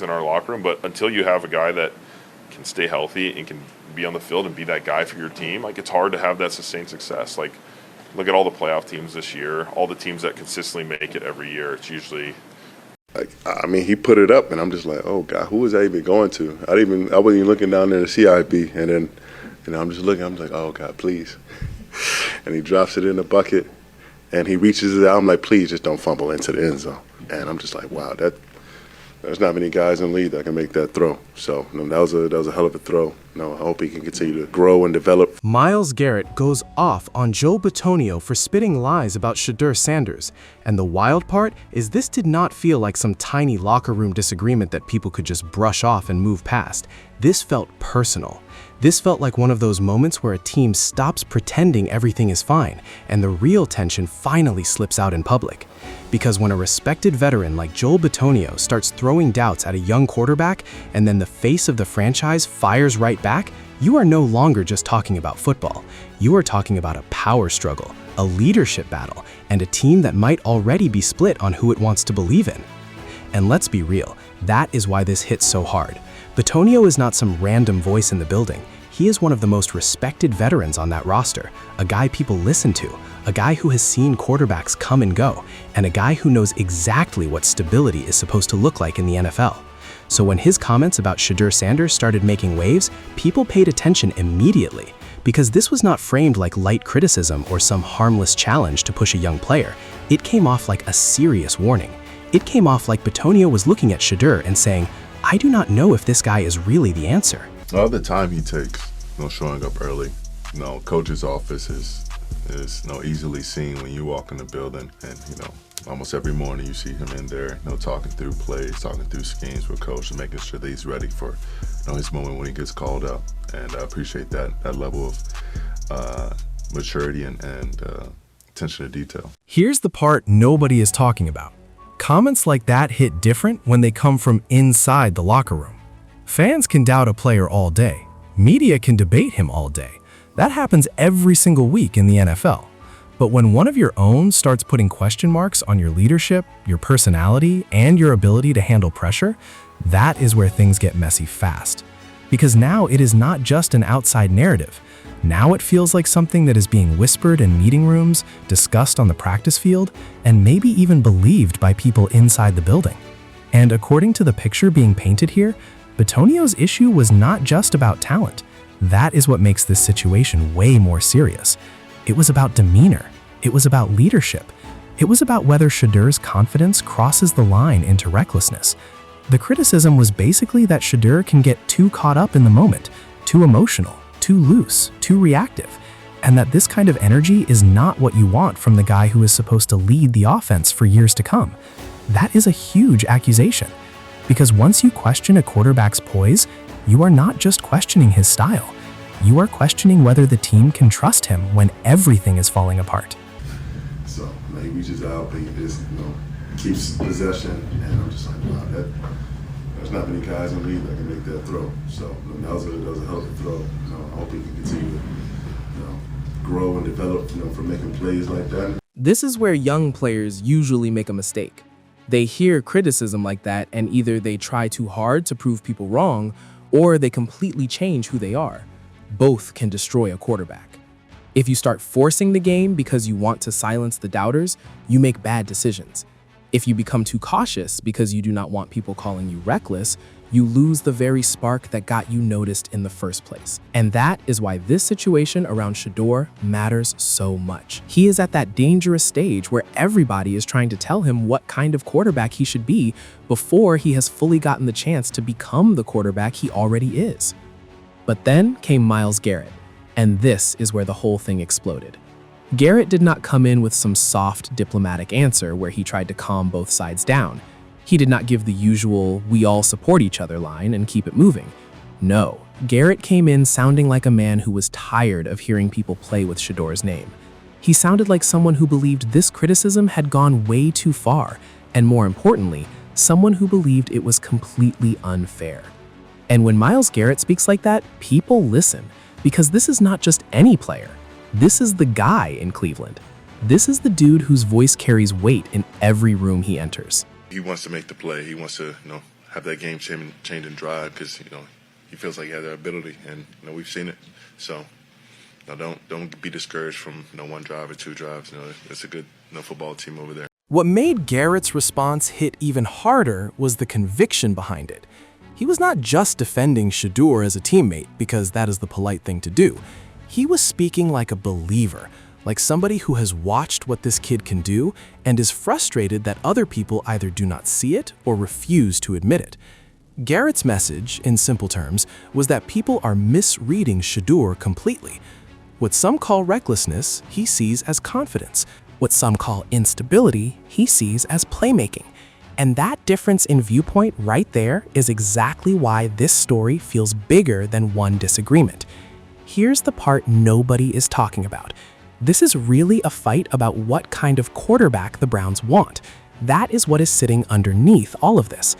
in our locker room, but until you have a guy that can stay healthy and can be on the field and be that guy for your team, like, it's hard to have that sustained success. Like, look at all the playoff teams this year, all the teams that consistently make it every year. It's usually he put it up, and I'm just like, oh God, who was I even going to? I wasn't even looking down there to CIB, and then, I'm just looking. I'm like, oh God, please. And he drops it in the bucket, and he reaches it out. I'm like, please, just don't fumble into the end zone. And I'm just like, wow, there's not many guys in the league that can make that throw. So that was a hell of a throw. I hope he can continue to grow and develop. Myles Garrett goes off on Joel Bitonio for spitting lies about Shedeur Sanders. And the wild part is this did not feel like some tiny locker room disagreement that people could just brush off and move past. This felt personal. This felt like one of those moments where a team stops pretending everything is fine and the real tension finally slips out in public. Because when a respected veteran like Joel Bitonio starts throwing doubts at a young quarterback and then the face of the franchise fires right back, you are no longer just talking about football. You are talking about a power struggle, a leadership battle, and a team that might already be split on who it wants to believe in. And let's be real, that is why this hits so hard. Bitonio is not some random voice in the building. He is one of the most respected veterans on that roster, a guy people listen to, a guy who has seen quarterbacks come and go, and a guy who knows exactly what stability is supposed to look like in the NFL. So when his comments about Shedeur Sanders started making waves, people paid attention immediately, because this was not framed like light criticism or some harmless challenge to push a young player. It came off like a serious warning. It came off like Bitonio was looking at Shedeur and saying, I do not know if this guy is really the answer. All the time he takes, showing up early. Coach's office is easily seen when you walk in the building, and almost every morning you see him in there, talking through plays, talking through schemes with coach, and making sure that he's ready for his moment when he gets called up. And I appreciate that level of maturity and attention to detail. Here's the part nobody is talking about. Comments like that hit different when they come from inside the locker room. Fans can doubt a player all day. Media can debate him all day. That happens every single week in the NFL. But when one of your own starts putting question marks on your leadership, your personality, and your ability to handle pressure, that is where things get messy fast. Because now it is not just an outside narrative. Now it feels like something that is being whispered in meeting rooms, discussed on the practice field, and maybe even believed by people inside the building. And according to the picture being painted here, Bitonio's issue was not just about talent. That is what makes this situation way more serious. It was about demeanor. It was about leadership. It was about whether Shedeur's confidence crosses the line into recklessness. The criticism was basically that Shedeur can get too caught up in the moment, too emotional, too loose, too reactive, and that this kind of energy is not what you want from the guy who is supposed to lead the offense for years to come. That is a huge accusation. Because once you question a quarterback's poise, you are not just questioning his style. You are questioning whether the team can trust him when everything is falling apart. So he reaches out, he just keeps possession, and I'm just like, wow, there's not many guys in the league that can make that throw. So that was a hell of a throw. I hope he can continue to grow and develop from making plays like that. This is where young players usually make a mistake. They hear criticism like that, and either they try too hard to prove people wrong, or they completely change who they are. Both can destroy a quarterback. If you start forcing the game because you want to silence the doubters, you make bad decisions. If you become too cautious because you do not want people calling you reckless, you lose the very spark that got you noticed in the first place. And that is why this situation around Shedeur matters so much. He is at that dangerous stage where everybody is trying to tell him what kind of quarterback he should be before he has fully gotten the chance to become the quarterback he already is. But then came Myles Garrett, and this is where the whole thing exploded. Garrett did not come in with some soft, diplomatic answer where he tried to calm both sides down. He did not give the usual, we all support each other line and keep it moving. No, Garrett came in sounding like a man who was tired of hearing people play with Shedeur's name. He sounded like someone who believed this criticism had gone way too far, and more importantly, someone who believed it was completely unfair. And when Myles Garrett speaks like that, people listen, because this is not just any player. This is the guy in Cleveland. This is the dude whose voice carries weight in every room he enters. He wants to make the play. He wants to, have that game-changing drive because, he feels like he has that ability, and, we've seen it. So, don't be discouraged from, one drive or two drives. It's a good, football team over there. What made Garrett's response hit even harder was the conviction behind it. He was not just defending Shedeur as a teammate, because that is the polite thing to do. He was speaking like a believer, like somebody who has watched what this kid can do and is frustrated that other people either do not see it or refuse to admit it. Garrett's message, in simple terms, was that people are misreading Shedeur completely. What some call recklessness, he sees as confidence. What some call instability, he sees as playmaking. And that difference in viewpoint right there is exactly why this story feels bigger than one disagreement. Here's the part nobody is talking about. This is really a fight about what kind of quarterback the Browns want. That is what is sitting underneath all of this.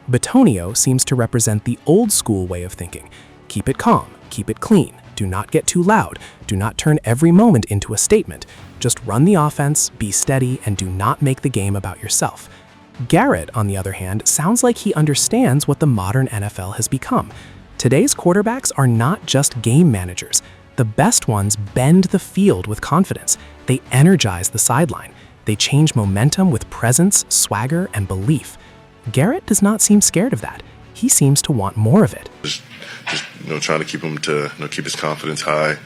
Bitonio seems to represent the old school way of thinking. Keep it calm, keep it clean, do not get too loud, do not turn every moment into a statement. Just run the offense, be steady, and do not make the game about yourself. Garrett, on the other hand, sounds like he understands what the modern NFL has become. Today's quarterbacks are not just game managers. The best ones bend the field with confidence. They energize the sideline. They change momentum with presence, swagger, and belief. Garrett does not seem scared of that. He seems to want more of it. Just trying to keep him to keep his confidence high,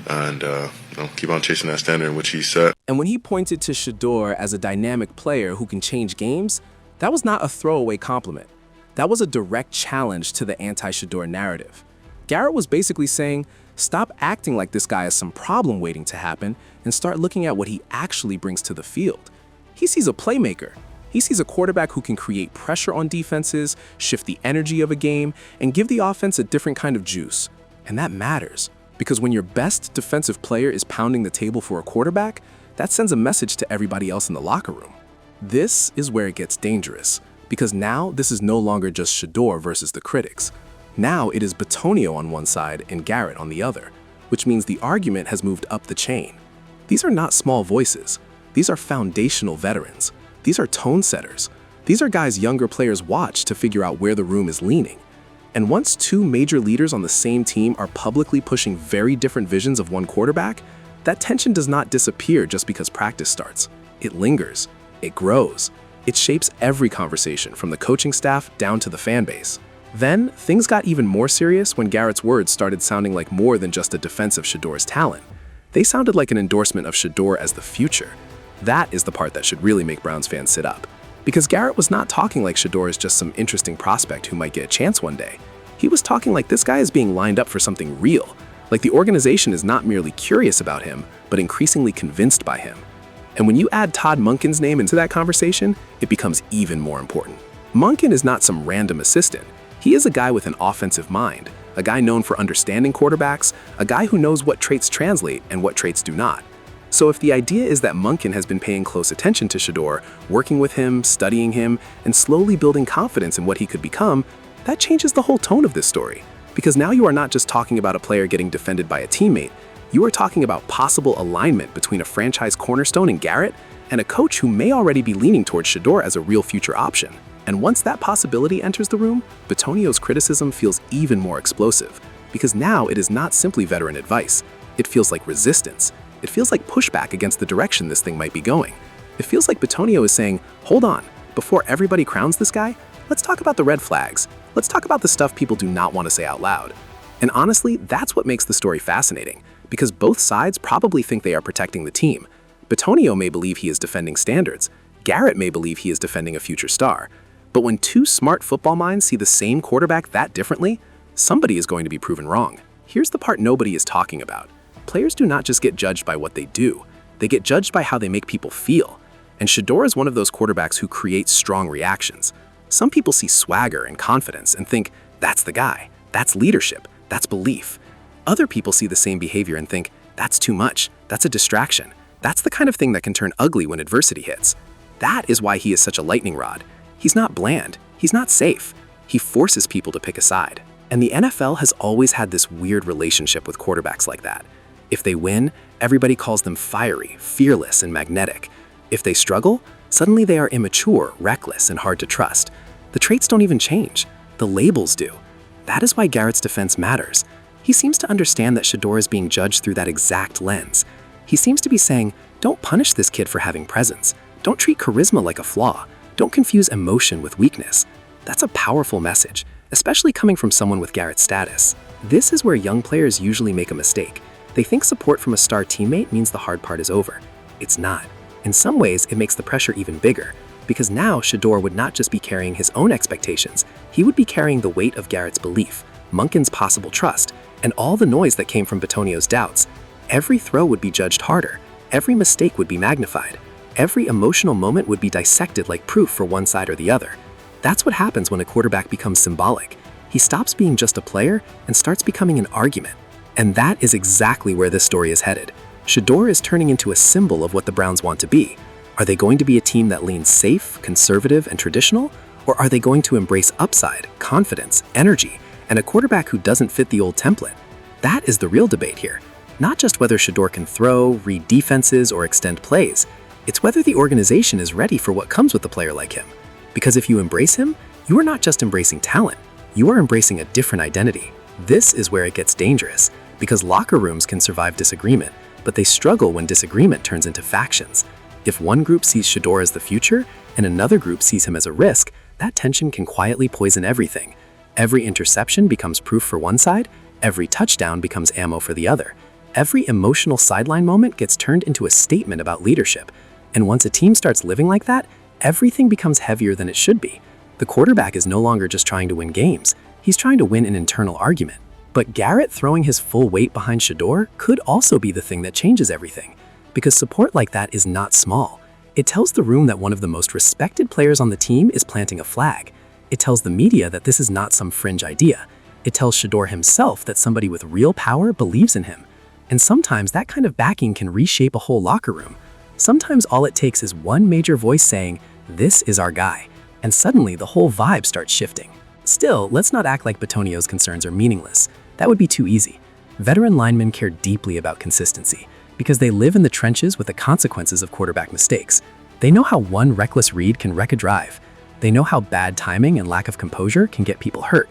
and keep on chasing that standard in which he set. And when he pointed to Shedeur as a dynamic player who can change games, that was not a throwaway compliment. That was a direct challenge to the anti-Shedeur narrative. Garrett was basically saying, stop acting like this guy is some problem waiting to happen and start looking at what he actually brings to the field. He sees a playmaker. He sees a quarterback who can create pressure on defenses, shift the energy of a game, and give the offense a different kind of juice. And that matters, because when your best defensive player is pounding the table for a quarterback, that sends a message to everybody else in the locker room. This is where it gets dangerous, because now this is no longer just Shedeur versus the critics. Now it is Bitonio on one side and Garrett on the other, which means the argument has moved up the chain. These are not small voices. These are foundational veterans. These are tone setters. These are guys younger players watch to figure out where the room is leaning. And once two major leaders on the same team are publicly pushing very different visions of one quarterback, that tension does not disappear just because practice starts. It lingers. It grows. It shapes every conversation from the coaching staff down to the fan base. Then, things got even more serious when Garrett's words started sounding like more than just a defense of Shedeur's talent. They sounded like an endorsement of Shedeur as the future. That is the part that should really make Browns fans sit up. Because Garrett was not talking like Shedeur is just some interesting prospect who might get a chance one day. He was talking like this guy is being lined up for something real, like the organization is not merely curious about him, but increasingly convinced by him. And when you add Todd Monken's name into that conversation, it becomes even more important. Monken is not some random assistant. He is a guy with an offensive mind, a guy known for understanding quarterbacks, a guy who knows what traits translate and what traits do not. So if the idea is that Monken has been paying close attention to Shedeur, working with him, studying him, and slowly building confidence in what he could become, that changes the whole tone of this story. Because now you are not just talking about a player getting defended by a teammate, you are talking about possible alignment between a franchise cornerstone in Garrett and a coach who may already be leaning towards Shedeur as a real future option. And once that possibility enters the room, Bitonio's criticism feels even more explosive. Because now it is not simply veteran advice. It feels like resistance. It feels like pushback against the direction this thing might be going. It feels like Bitonio is saying, hold on, before everybody crowns this guy, let's talk about the red flags. Let's talk about the stuff people do not want to say out loud. And honestly, that's what makes the story fascinating, because both sides probably think they are protecting the team. Bitonio may believe he is defending standards. Garrett may believe he is defending a future star. But when two smart football minds see the same quarterback that differently, somebody is going to be proven wrong. Here's the part nobody is talking about. Players do not just get judged by what they do. They get judged by how they make people feel. And Shedeur is one of those quarterbacks who creates strong reactions. Some people see swagger and confidence and think, that's the guy, that's leadership, that's belief. Other people see the same behavior and think, that's too much, that's a distraction. That's the kind of thing that can turn ugly when adversity hits. That is why he is such a lightning rod. He's not bland, he's not safe. He forces people to pick a side. And the NFL has always had this weird relationship with quarterbacks like that. If they win, everybody calls them fiery, fearless, and magnetic. If they struggle, suddenly they are immature, reckless, and hard to trust. The traits don't even change. The labels do. That is why Garrett's defense matters. He seems to understand that Shedeur is being judged through that exact lens. He seems to be saying, don't punish this kid for having presence. Don't treat charisma like a flaw. Don't confuse emotion with weakness. That's a powerful message, especially coming from someone with Garrett's status. This is where young players usually make a mistake. They think support from a star teammate means the hard part is over. It's not. In some ways, it makes the pressure even bigger, because now Shedeur would not just be carrying his own expectations, he would be carrying the weight of Garrett's belief, Monken's possible trust, and all the noise that came from Bitonio's doubts. Every throw would be judged harder. Every mistake would be magnified. Every emotional moment would be dissected like proof for one side or the other. That's what happens when a quarterback becomes symbolic. He stops being just a player and starts becoming an argument. And that is exactly where this story is headed. Shedeur is turning into a symbol of what the Browns want to be. Are they going to be a team that leans safe, conservative, and traditional? Or are they going to embrace upside, confidence, energy, and a quarterback who doesn't fit the old template? That is the real debate here. Not just whether Shedeur can throw, read defenses, or extend plays. It's whether the organization is ready for what comes with a player like him. Because if you embrace him, you are not just embracing talent, you are embracing a different identity. This is where it gets dangerous, because locker rooms can survive disagreement, but they struggle when disagreement turns into factions. If one group sees Shedeur as the future, and another group sees him as a risk, that tension can quietly poison everything. Every interception becomes proof for one side, every touchdown becomes ammo for the other. Every emotional sideline moment gets turned into a statement about leadership. And once a team starts living like that, everything becomes heavier than it should be. The quarterback is no longer just trying to win games, he's trying to win an internal argument. But Garrett throwing his full weight behind Shedeur could also be the thing that changes everything. Because support like that is not small. It tells the room that one of the most respected players on the team is planting a flag. It tells the media that this is not some fringe idea. It tells Shedeur himself that somebody with real power believes in him. And sometimes that kind of backing can reshape a whole locker room. Sometimes all it takes is one major voice saying, "This is our guy," and suddenly the whole vibe starts shifting. Still, let's not act like Bitonio's concerns are meaningless. That would be too easy. Veteran linemen care deeply about consistency because they live in the trenches with the consequences of quarterback mistakes. They know how one reckless read can wreck a drive. They know how bad timing and lack of composure can get people hurt.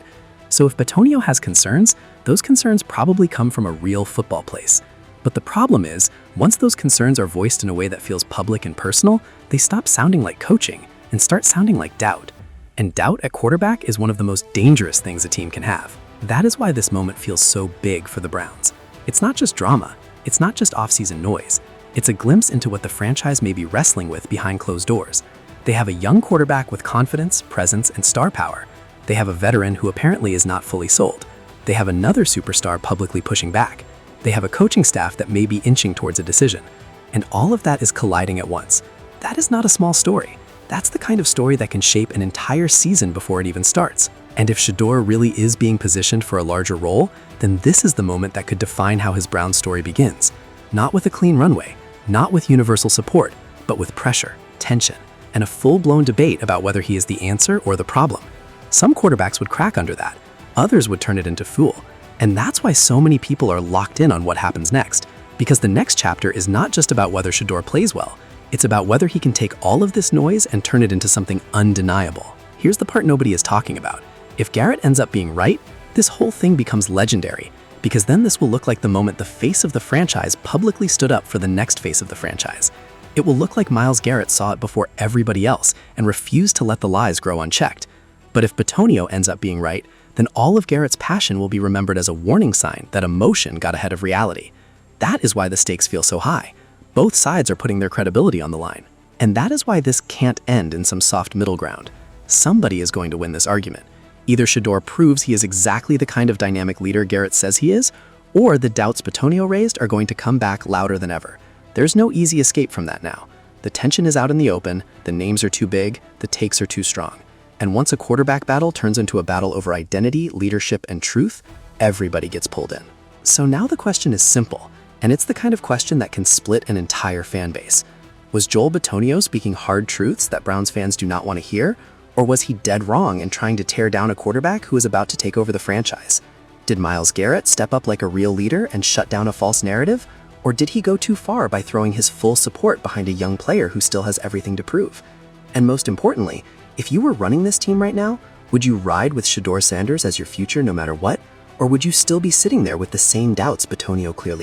So if Bitonio has concerns, those concerns probably come from a real football place. But the problem is, once those concerns are voiced in a way that feels public and personal, they stop sounding like coaching and start sounding like doubt. And doubt at quarterback is one of the most dangerous things a team can have. That is why this moment feels so big for the Browns. It's not just drama, it's not just off-season noise. It's a glimpse into what the franchise may be wrestling with behind closed doors. They have a young quarterback with confidence, presence, and star power. They have a veteran who apparently is not fully sold. They have another superstar publicly pushing back. They have a coaching staff that may be inching towards a decision. And all of that is colliding at once. That is not a small story. That's the kind of story that can shape an entire season before it even starts. And if Shedeur really is being positioned for a larger role, then this is the moment that could define how his Browns story begins. Not with a clean runway, not with universal support, but with pressure, tension, and a full-blown debate about whether he is the answer or the problem. Some quarterbacks would crack under that. Others would turn it into fuel. And that's why so many people are locked in on what happens next. Because the next chapter is not just about whether Shedeur plays well. It's about whether he can take all of this noise and turn it into something undeniable. Here's the part nobody is talking about. If Garrett ends up being right, this whole thing becomes legendary. Because then this will look like the moment the face of the franchise publicly stood up for the next face of the franchise. It will look like Myles Garrett saw it before everybody else and refused to let the lies grow unchecked. But if Bitonio ends up being right, then all of Garrett's passion will be remembered as a warning sign that emotion got ahead of reality. That is why the stakes feel so high. Both sides are putting their credibility on the line. And that is why this can't end in some soft middle ground. Somebody is going to win this argument. Either Shedeur proves he is exactly the kind of dynamic leader Garrett says he is, or the doubts Bitonio raised are going to come back louder than ever. There's no easy escape from that now. The tension is out in the open, the names are too big, the takes are too strong. And once a quarterback battle turns into a battle over identity, leadership, and truth, everybody gets pulled in. So now the question is simple, and it's the kind of question that can split an entire fan base. Was Joel Bitonio speaking hard truths that Browns fans do not want to hear, or was he dead wrong in trying to tear down a quarterback who is about to take over the franchise? Did Myles Garrett step up like a real leader and shut down a false narrative, or did he go too far by throwing his full support behind a young player who still has everything to prove? And most importantly, If you were running this team right now, would you ride with Shedeur Sanders as your future no matter what? Or would you still be sitting there with the same doubts Bitonio clearly has?